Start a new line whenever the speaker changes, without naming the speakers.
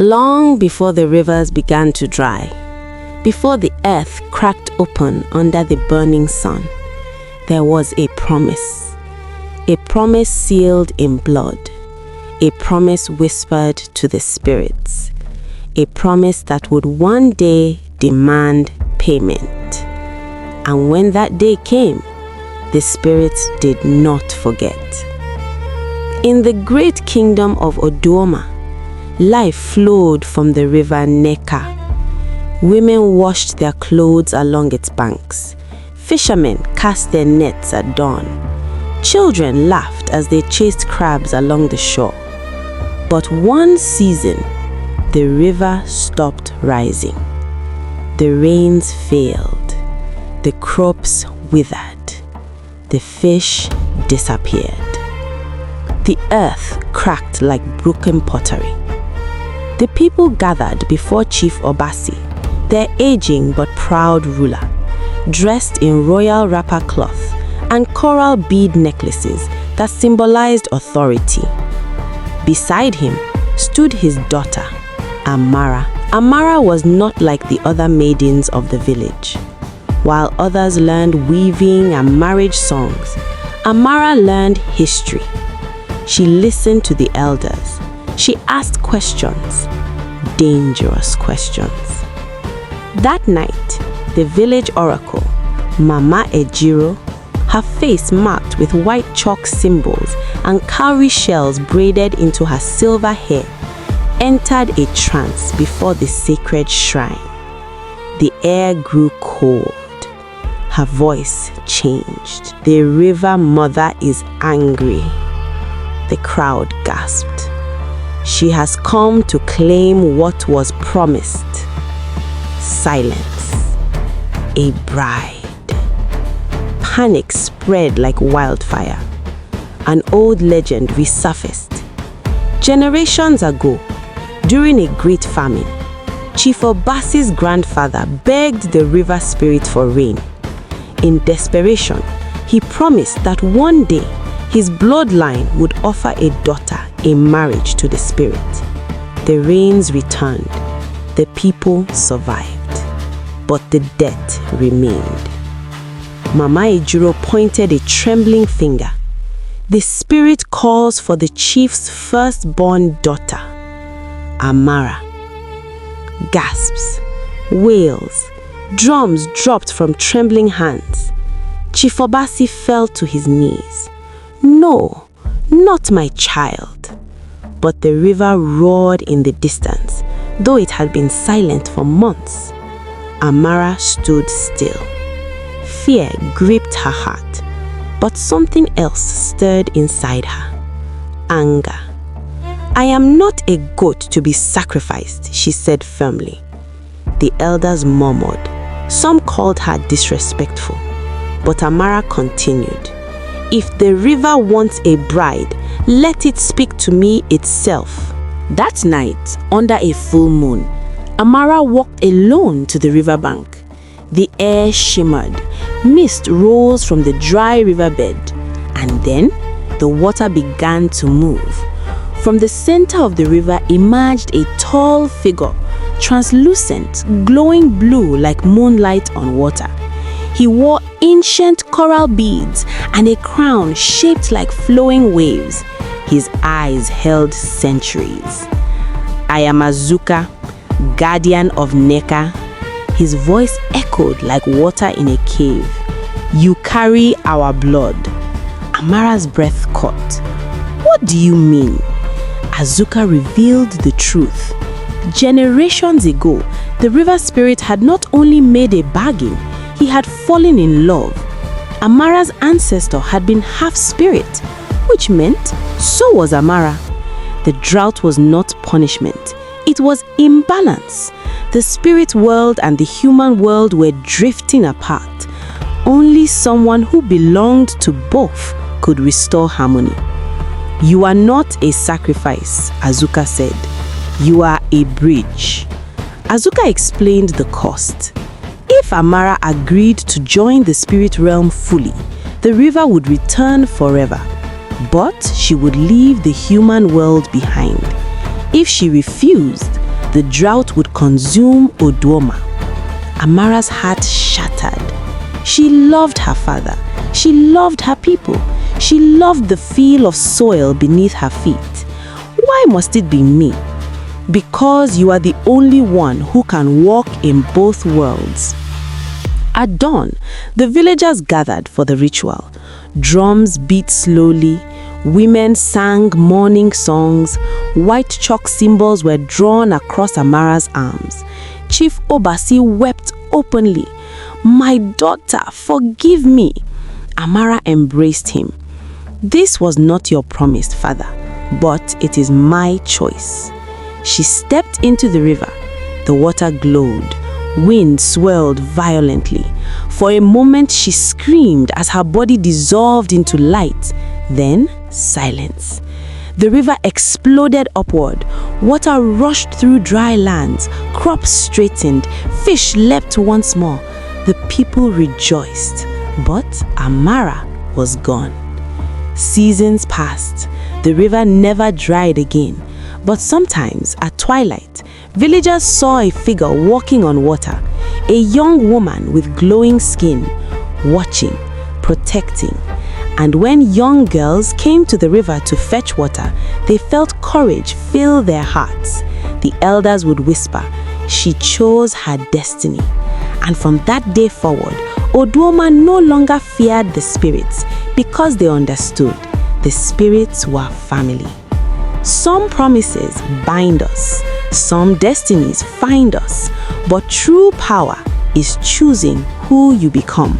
Long before the rivers began to dry, before the earth cracked open under the burning sun, there was a promise sealed in blood, a promise whispered to the spirits, a promise that would one day demand payment. And when that day came, the spirits did not forget. In the great kingdom of Oduoma, life flowed from the river Neka. Women washed their clothes along its banks. Fishermen cast their nets at dawn. Children laughed as they chased crabs along the shore. But one season, the river stopped rising. The rains failed. The crops withered. The fish disappeared. The earth cracked like broken pottery. The people gathered before Chief Obasi, their aging but proud ruler, dressed in royal wrapper cloth and coral bead necklaces that symbolized authority. Beside him stood his daughter, Amara. Amara was not like the other maidens of the village. While others learned weaving and marriage songs, Amara learned history. She listened to the elders. She asked questions, dangerous questions. That night, the village oracle, Mama Ejiro, her face marked with white chalk symbols and cowrie shells braided into her silver hair, entered a trance before the sacred shrine. The air grew cold. Her voice changed. The river mother is angry. The crowd gasped. She has come to claim what was promised. Silence. A bride. Panic spread like wildfire. An old legend resurfaced. Generations ago, during a great famine, Chief Obasi's grandfather begged the river spirit for rain. In desperation, he promised that one day his bloodline would offer a daughter in marriage to the spirit. The rains returned. The people survived. But the debt remained. Mama Ejiro pointed a trembling finger. The spirit calls for the chief's firstborn daughter, Amara. Gasps, wails, drums dropped from trembling hands. Chief Obasi fell to his knees. No, not my child. But the river roared in the distance, though it had been silent for months. Amara stood still. Fear gripped her heart, but something else stirred inside her. Anger. I am not a goat to be sacrificed, she said firmly. The elders murmured. Some called her disrespectful, but Amara continued. If the river wants a bride, let it speak to me itself. That night, under a full moon, Amara walked alone to the riverbank. The air shimmered, mist rose from the dry riverbed, and then the water began to move. From the center of the river emerged a tall figure, translucent, glowing blue like moonlight on water. He wore ancient coral beads and a crown shaped like flowing waves. His eyes held centuries. I am Azuka, guardian of Neka. His voice echoed like water in a cave. You carry our blood. Amara's breath caught. What do you mean? Azuka revealed the truth. Generations ago, the river spirit had not only made a bargain, he had fallen in love. Amara's ancestor had been half spirit, which meant so was Amara. The drought was not punishment. It was imbalance. The spirit world and the human world were drifting apart. Only someone who belonged to both could restore harmony. You are not a sacrifice, Azuka said. You are a bridge. Azuka explained the cost. If Amara agreed to join the spirit realm fully, the river would return forever. But she would leave the human world behind. If she refused, the drought would consume Oduoma. Amara's heart shattered. She loved her father. She loved her people. She loved the feel of soil beneath her feet. Why must it be me? Because you are the only one who can walk in both worlds. At dawn, the villagers gathered for the ritual. Drums beat slowly. Women sang mourning songs. White chalk symbols were drawn across Amara's arms. Chief Obasi wept openly. "My daughter, forgive me." Amara embraced him. "This was not your promised father, but it is my choice." She stepped into the river. The water glowed. Wind swirled violently. For a moment she screamed as her body dissolved into light. Then silence. The river exploded upward. Water rushed through dry lands. Crops straightened. Fish leapt once more. The people rejoiced. But Amara was gone. Seasons passed. The river never dried again. But sometimes, at twilight, villagers saw a figure walking on water, a young woman with glowing skin, watching, protecting. And when young girls came to the river to fetch water, they felt courage fill their hearts. The elders would whisper, "She chose her destiny." And from that day forward, Oduoma no longer feared the spirits because they understood the spirits were family. Some promises bind us, some destinies find us, but true power is choosing who you become.